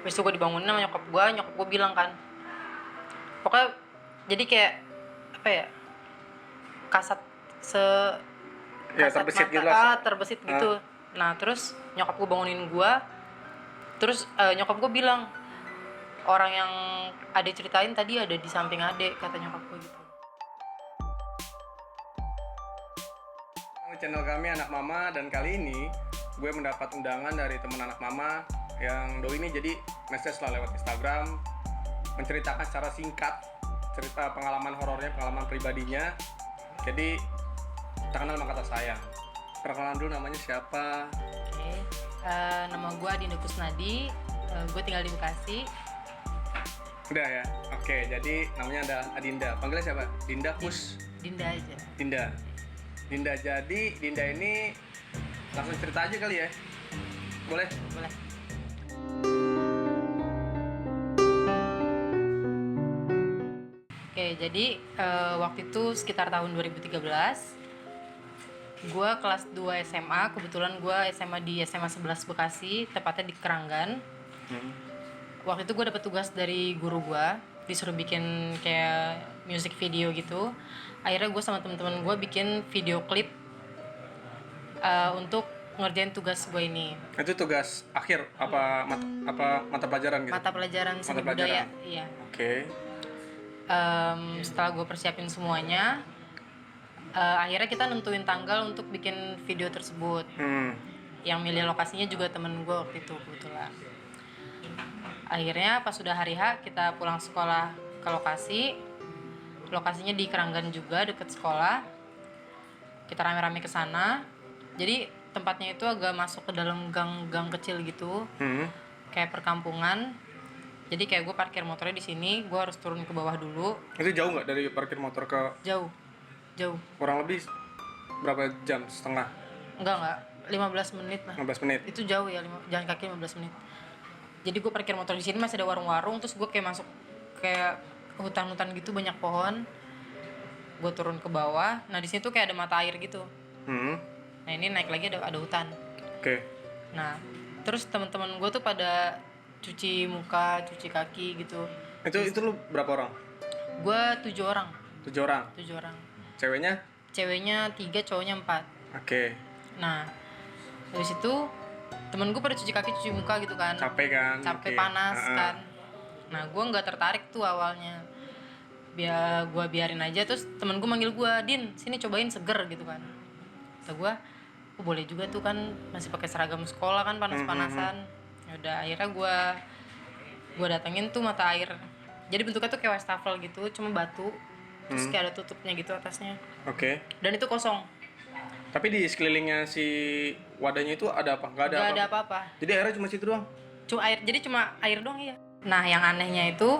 Habis itu gue dibangunin sama nyokap gue bilang kan, pokoknya jadi kayak apa ya, kasat Ya, kasat terbesit mata, gitu lah. terbesit gitu. Nah terus nyokap gue bangunin gue, terus nyokap gue bilang, orang yang Ade ceritain tadi ada di samping Ade, kata nyokap gue gitu. Channel kami Anak Mama, dan kali ini gue mendapat undangan dari teman anak mama yang doi ini jadi message lah lewat Instagram, menceritakan secara singkat cerita pengalaman horornya, pengalaman pribadinya. Jadi tak kenal maka tak sayang. Perkenalan dulu, namanya siapa? Oke. Nama gue Adinda Kusnadi, gue tinggal di Bekasi. Udah ya? Oke, jadi namanya ada Adinda. Panggilnya siapa? Dinda Kus? Dinda aja. Dinda, jadi Dinda ini langsung cerita aja kali ya? Boleh? Boleh. Oke, jadi waktu itu sekitar tahun 2013, gue kelas 2 SMA, kebetulan gue SMA di SMA 11 Bekasi, tepatnya di Keranggan. Waktu itu gue dapet tugas dari guru gue, disuruh bikin kayak music video gitu. Akhirnya gue sama teman-teman gue bikin video klip untuk ngerjain tugas gue ini. Itu tugas akhir apa mata pelajaran gitu? Mata pelajaran seni budaya. Iya. Oke. Setelah gue persiapin semuanya, akhirnya kita nentuin tanggal untuk bikin video tersebut. Yang milih lokasinya juga temen gue waktu itu kebetulan. Akhirnya pas sudah hari H, kita pulang sekolah ke lokasi. Lokasinya di Keranggan juga, deket sekolah. Kita rame-rame ke sana. Jadi tempatnya itu agak masuk ke dalam gang-gang kecil gitu. Kayak perkampungan. Jadi kayak gue parkir motornya di sini, gue harus turun ke bawah dulu. Itu jauh nggak dari parkir motor ke? Jauh. Kurang lebih berapa jam? Setengah? Enggak, 15 menit lah. 15 menit? Itu jauh ya, jalan kaki 15 menit. Jadi gue parkir motor di sini, masih ada warung-warung, terus gue kayak masuk kayak hutan-hutan gitu, banyak pohon. Gue turun ke bawah. Nah di situ kayak ada mata air gitu. Nah ini naik lagi ada hutan. Oke. Nah terus teman-teman gue tuh pada cuci muka, cuci kaki gitu. Itu lu berapa orang? Gue 7 orang. 7 orang. Ceweknya? Ceweknya 3, cowoknya 4. Oke. Nah habis itu temen gue pada cuci kaki, cuci muka gitu kan. Capek kan? Capek, panas kan. Nah gue nggak tertarik tuh awalnya. Gue biarin aja. Terus temen gue manggil gue, Din sini cobain, seger gitu kan. Kata gue, boleh juga tuh kan, masih pakai seragam sekolah kan, panas-panasan. Yaudah akhirnya gue datengin tuh mata air. Jadi bentuknya tuh kayak wastafel gitu, cuma batu. Terus kayak ada tutupnya gitu atasnya. Oke. Dan itu kosong. Tapi di sekelilingnya si wadahnya itu ada apa? Nggak ada apa-apa. Jadi airnya cuma situ doang? Cuma air doang ya. Nah yang anehnya itu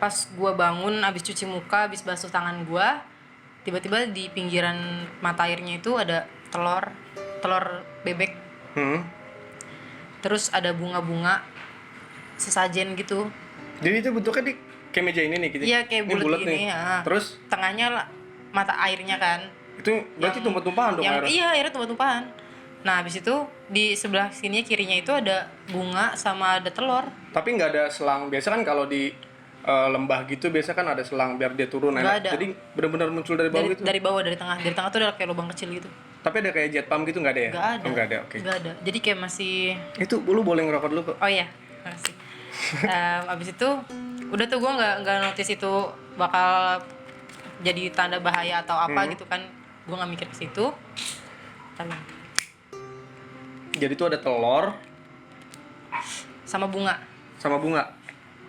pas gue bangun abis cuci muka, abis basuh tangan gue, tiba-tiba di pinggiran mata airnya itu ada telur bebek. Terus ada bunga-bunga sesajen gitu. Jadi itu bentuknya kayak meja ini nih gitu? Iya kayak bulat gini ya. Terus? Tengahnya mata airnya kan. Itu berarti tumpah-tumpahan dong airnya? Iya airnya tumpah-tumpahan. Nah habis itu di sebelah sini kirinya itu ada bunga sama ada telur. Tapi nggak ada selang. Biasa kan kalau di lembah gitu biasa kan ada selang biar dia turun. Nggak ada. Jadi benar-benar muncul dari bawah gitu? Dari bawah, dari tengah tuh ada kayak lubang kecil gitu. Tapi ada kayak jet pump gitu nggak ada ya? Nggak ada. Oh, nggak ada, oke. Nggak ada. Jadi kayak masih. Itu lu boleh ngerokok dulu kok. Oh iya, makasih. Abis itu udah tuh gue nggak notice itu bakal jadi tanda bahaya atau apa gitu kan. Gue nggak mikir ke situ. Jadi tuh ada telur sama bunga.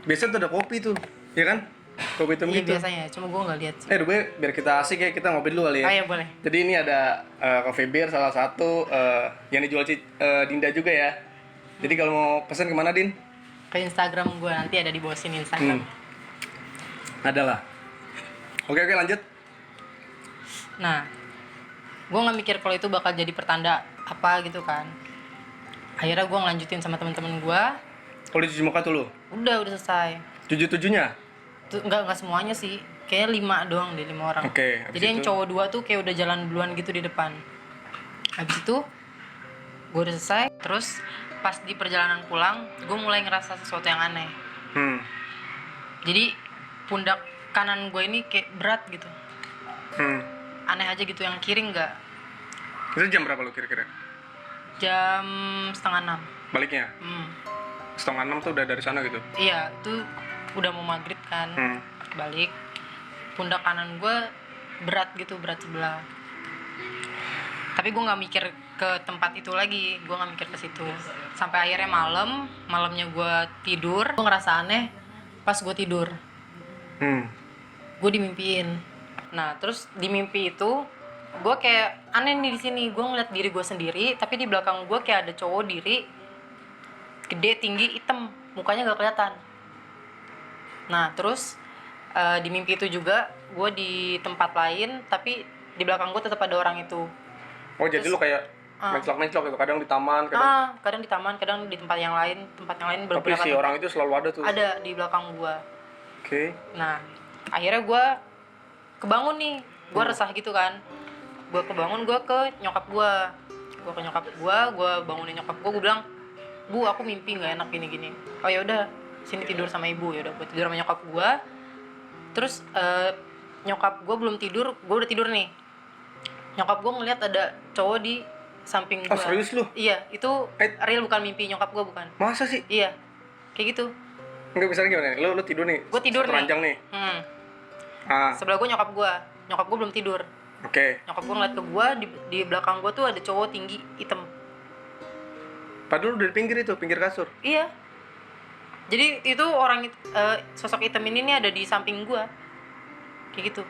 Biasanya tuh ada kopi tuh, ya kan? Kopi hitam gitu. Iya biasanya, cuma gue nggak lihat. Gue biar kita asik ya, kita ngopi dulu kali ya. Oh iya boleh. Jadi ini ada coffee beer salah satu yang dijual Dinda juga ya. Jadi kalau mau pesan kemana, Din? Ke Instagram gue, nanti ada di bawah sini Instagram. Ada lah. Oke lanjut. Nah, gue nggak mikir kalau itu bakal jadi pertanda apa gitu kan. Akhirnya gue ngelanjutin sama teman-teman gue. Kalau dicuci muka tuh lu? Udah selesai. 7-7-nya? Enggak semuanya sih. Kayaknya 5 doang deh, 5 orang. Oke. Jadi yang cowok 2 tuh kayak udah jalan duluan gitu di depan. Habis itu gue udah selesai. Terus pas di perjalanan pulang gue mulai ngerasa sesuatu yang aneh. Jadi pundak kanan gue ini kayak berat gitu. Aneh aja gitu, yang kiri enggak. Itu jam berapa lu kira-kira? Jam 5:30. Baliknya? 5:30 tuh udah dari sana gitu? Iya, itu udah mau maghrib kan. Balik, pundak kanan gue berat gitu, berat sebelah. Tapi gue nggak mikir ke tempat itu lagi, gue nggak mikir ke situ. Sampai akhirnya malamnya gue tidur, gue ngerasa aneh pas gue tidur. Gue dimimpiin. Nah, terus di mimpi itu gue kayak aneh nih di sini. Gue ngeliat diri gue sendiri, tapi di belakang gue kayak ada cowok diri, gede, tinggi, hitam, mukanya gak kelihatan. Nah, terus di mimpi itu juga gue di tempat lain, tapi di belakang gue tetap ada orang itu. Oh, jadi lu kayak menclok-menclok gitu, kadang di taman, kadang di taman, kadang di tempat yang lain tapi beberapa si tempat. orang itu selalu ada tuh? Ada di belakang gue. Oke. Nah, akhirnya gue kebangun nih, gue resah gitu kan. Gue kebangun, gue ke nyokap gue. Gue bangunin nyokap gue bilang, "Bu, aku mimpi nggak enak gini-gini." "Oh ya udah, sini tidur sama ibu." Ya udah, gue tidur sama nyokap gue. Terus nyokap gue belum tidur, gue udah tidur nih. Nyokap gue ngeliat ada cowok di samping gue. Oh, serius lu? Iya, itu real, bukan mimpi nyokap gue, bukan. Masa sih? Iya, kayak gitu. Enggak, bisa gimana nih? Lu tidur nih? Gue tidur nih. Ranjang nih? Sebelah gue nyokap gue belum tidur. Oke. Nyokap gue ngeliat ke gue, di belakang gue tuh ada cowok tinggi, hitam. Padahal udah di pinggir kasur? Iya. Jadi itu orang sosok hitam ini nih ada di samping gue. Kayak gitu.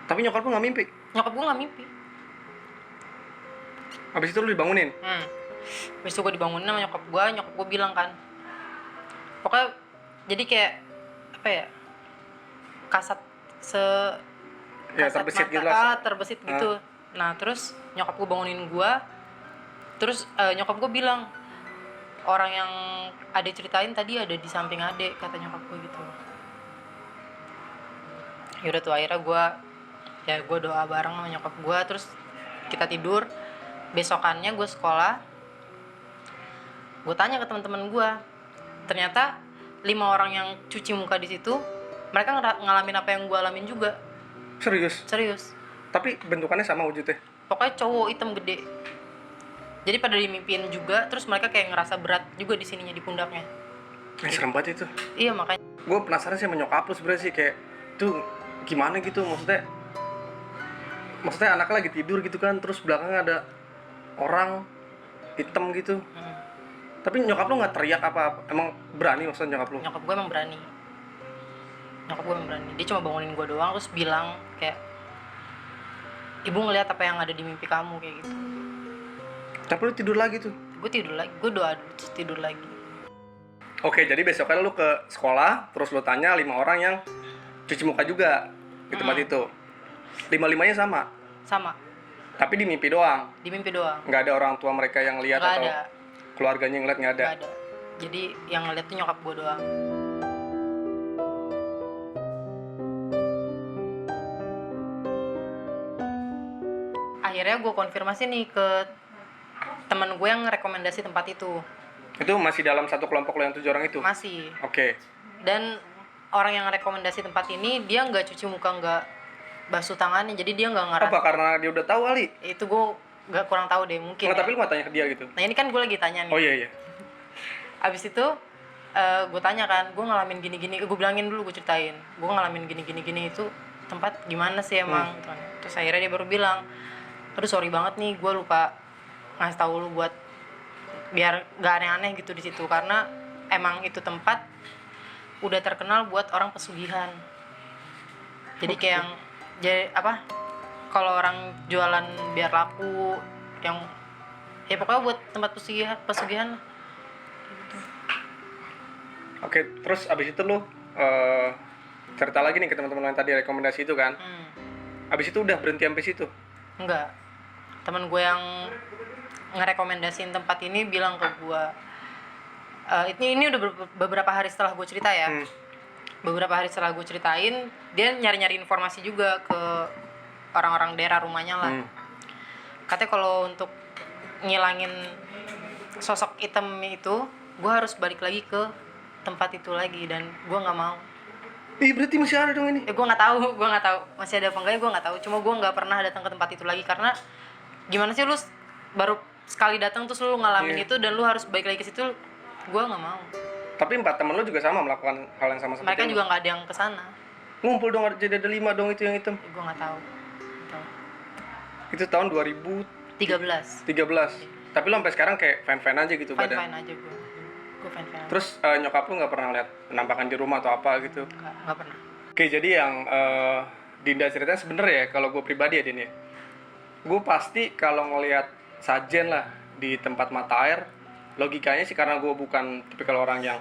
Tapi nyokap lu gak mimpi? Nyokap gue gak mimpi. Habis itu lu dibangunin? Habis itu gue dibangunin sama nyokap gue bilang kan, pokoknya jadi kayak apa ya, kasat ya, terbesit gitu lah. Terbesit gitu. Nah, terus nyokap gue bangunin gue. Terus nyokap gue bilang, "Orang yang Ade ceritain tadi ada di samping Ade," kata nyokap gue gitu. Yaudah tuh, akhirnya gue doa bareng sama nyokap gue. Terus kita tidur. Besokannya gue sekolah, gue tanya ke teman-teman gue, ternyata 5 orang yang cuci muka di situ, mereka ngalamin apa yang gue alamin juga. Serius. Tapi bentukannya sama wujudnya? Pokoknya cowok hitam gede. Jadi pada dimimpiin juga, terus mereka kayak ngerasa berat juga di sininya, di pundaknya. Serem banget itu. Iya, makanya. Gue penasaran sih sama nyokap lu sebenarnya sih, kayak tuh gimana gitu, maksudnya anaknya lagi tidur gitu kan, terus belakangnya ada orang hitam gitu. Tapi nyokap lu nggak teriak apa? Emang berani maksudnya nyokap lu? Nyokap gue emang berani. Dia cuma bangunin gue doang, terus bilang kayak, "Ibu ngeliat apa yang ada di mimpi kamu," kayak gitu. Tapi lu tidur lagi tuh? Gue tidur lagi, gue doa dulu terus tidur lagi. Oke, jadi besoknya lu ke sekolah, terus lu tanya 5 orang yang cuci muka juga di tempat itu. 5-5-nya sama? Sama. Tapi di mimpi doang? Di mimpi doang. Nggak ada orang tua mereka yang lihat atau ada. Keluarganya yang ngeliat? Nggak ada? Nggak ada. Jadi yang ngeliat tuh nyokap gue doang. Akhirnya gue konfirmasi nih ke temen gue yang rekomendasi tempat itu. Itu masih dalam satu kelompok lo yang 7 orang itu? Masih. Oke. Dan orang yang rekomendasi tempat ini, dia nggak cuci muka, nggak basuh tangannya, jadi dia nggak ngerasa. Apa karena dia udah tahu kali? Itu gue nggak, kurang tahu deh, mungkin. Nggak, tapi lu nggak tanya ke dia gitu? Nah, ini kan gue lagi tanya nih. Oh iya. Abis itu gue tanya kan, gue ngalamin gini-gini, gue bilangin dulu, gue ceritain gue ngalamin gini-gini itu tempat gimana sih emang. Terus akhirnya dia baru bilang, "Aduh, sorry banget nih, gue lupa ngasih tahu lu buat biar gak aneh-aneh gitu di situ, karena emang itu tempat udah terkenal buat orang pesugihan. Jadi kayak yang kalau orang jualan biar laku, yang ya pokoknya buat tempat pesugihan gitu." Oke, terus abis itu lu cerita lagi nih ke teman-teman yang tadi rekomendasi itu kan? Abis itu udah berhenti sampai situ? Enggak. Temen gue yang ngerekomendasiin tempat ini bilang ke gue, ini udah beberapa hari setelah gue cerita ya. Beberapa hari setelah gue ceritain, dia nyari-nyari informasi juga ke orang-orang daerah rumahnya lah. Katanya kalau untuk ngilangin sosok hitam itu gue harus balik lagi ke tempat itu lagi, dan gue nggak mau. Berarti masih ada dong ini. Gue nggak tahu masih ada apa enggaknya, gue nggak tahu. Cuma gue nggak pernah datang ke tempat itu lagi karena gimana sih, lu baru sekali datang terus lu ngalamin itu dan lu harus balik lagi ke situ. Gue nggak mau. Tapi 4 temen lu juga sama melakukan hal yang sama seperti Mereka lu? juga nggak ada yang kesana. Ngumpul dong, jadi ada 5 dong itu yang hitam. Gue nggak tahu. Itu tahun 2013. 13. Tapi lu sampai sekarang kayak fan-fan aja gitu Fine badan. aja gue. Gue fine aja. Terus nyokap lu nggak pernah lihat penampakan di rumah atau apa gitu? Nggak pernah. Oke, jadi yang Dinda ceritanya sebenernya ya, kalau gue pribadi ya Din ya, gue pasti kalau ngelihat sajen lah di tempat mata air, logikanya sih karena gue bukan tipikal orang yang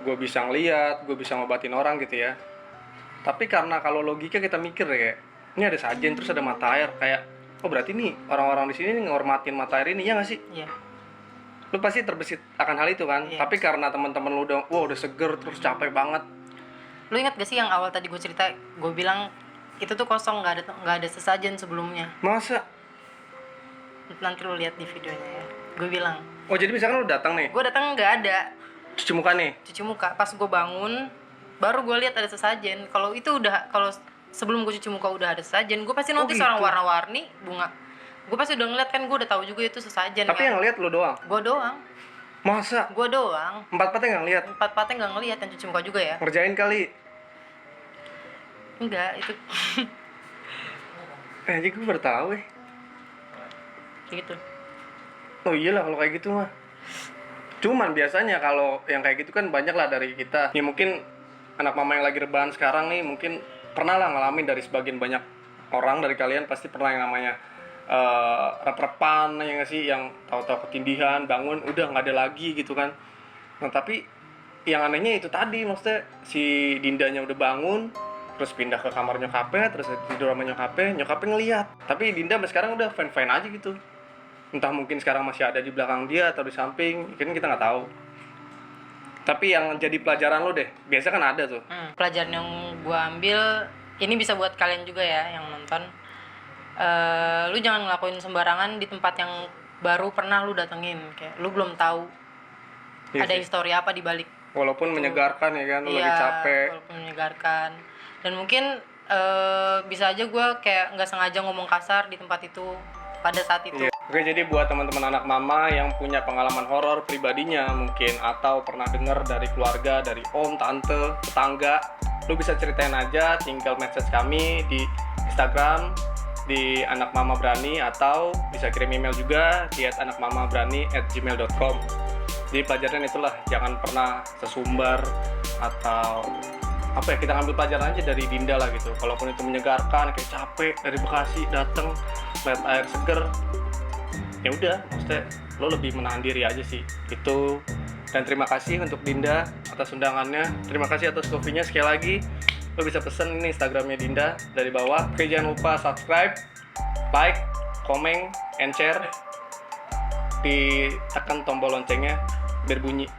gue bisa ngeliat, gue bisa ngobatin orang gitu ya. Tapi karena kalau logika kita mikir ya, ini ada sajen terus ada mata air, kayak oh berarti nih orang-orang di sini nih ngehormatin mata air ini, ya nggak sih? Iya. Lu pasti terbesit akan hal itu kan. Iya. Tapi karena teman-teman lu udah seger terus capek banget. Lu ingat gak sih yang awal tadi gue cerita, gue bilang itu tuh kosong, nggak ada sesajen sebelumnya. Masa? Nanti lu lihat di videonya ya. Gue bilang. Oh jadi misalkan lu datang nih, Gue datang nggak ada. cuci muka nih. Cuci muka. Pas gue bangun, baru gue lihat ada sesajen. Kalau sebelum gue cuci muka udah ada sesajen, gue pasti notice gitu. orang warna-warni bunga. Gue pasti udah ngeliat kan, gue udah tahu juga itu sesajen. Tapi kan? yang ngeliat lu doang. Gue doang. Masa? Gue doang. 4-4-nya nggak ngeliat? 4-4-nya nggak ngeliat, yang cuci muka juga ya. Ngerjain kali. Enggak, itu Jadi gue baru tahu gitu. Oh iyalah kalau kayak gitu mah. Cuman biasanya kalau yang kayak gitu kan banyak lah dari kita. Ya mungkin anak mama yang lagi rebahan sekarang nih mungkin pernah lah ngalamin, dari sebagian banyak orang dari kalian pasti pernah yang namanya rep-repan ya nggak sih, yang tahu-tahu ketindihan, bangun udah nggak ada lagi gitu kan. Nah tapi yang anehnya itu tadi, maksudnya si Dindanya udah bangun terus pindah ke kamar nyokapnya, terus tidur sama nyokapnya ngeliat. Tapi Dinda sampai sekarang udah fine-fine aja gitu. Entah mungkin sekarang masih ada di belakang dia atau di samping, kan kita nggak tahu. Tapi yang jadi pelajaran lo deh, biasa kan ada tuh. Pelajaran yang gue ambil, ini bisa buat kalian juga ya yang nonton. Lu jangan ngelakuin sembarangan di tempat yang baru pernah lu datengin. Kayak lu belum tahu ada histori apa di balik. Walaupun menyegarkan ya kan, lu Iya, lagi capek. walaupun menyegarkan. Dan mungkin bisa aja gue kayak nggak sengaja ngomong kasar di tempat itu pada saat itu. Iya. Oke, jadi buat teman-teman anak mama yang punya pengalaman horor pribadinya mungkin, atau pernah dengar dari keluarga, dari om, tante, tetangga, lu bisa ceritain aja, tinggal message kami di Instagram di Anak Mama Berani, atau bisa kirim email juga di @anakmamaberani@gmail.com. Jadi pelajaran itulah, jangan pernah sesumbar atau apa ya, kita ngambil pelajaran aja dari Dinda lah gitu. Kalaupun itu menyegarkan, kayak capek dari Bekasi datang lihat air seger, ya udah, maksudnya lo lebih menahan diri aja sih itu. Dan terima kasih untuk Dinda atas undangannya, terima kasih atas kopinya sekali lagi. Lo bisa pesen ini Instagramnya Dinda dari bawah. Oke, jangan lupa subscribe, like, comment, and share, ditekan tombol loncengnya biar bunyi.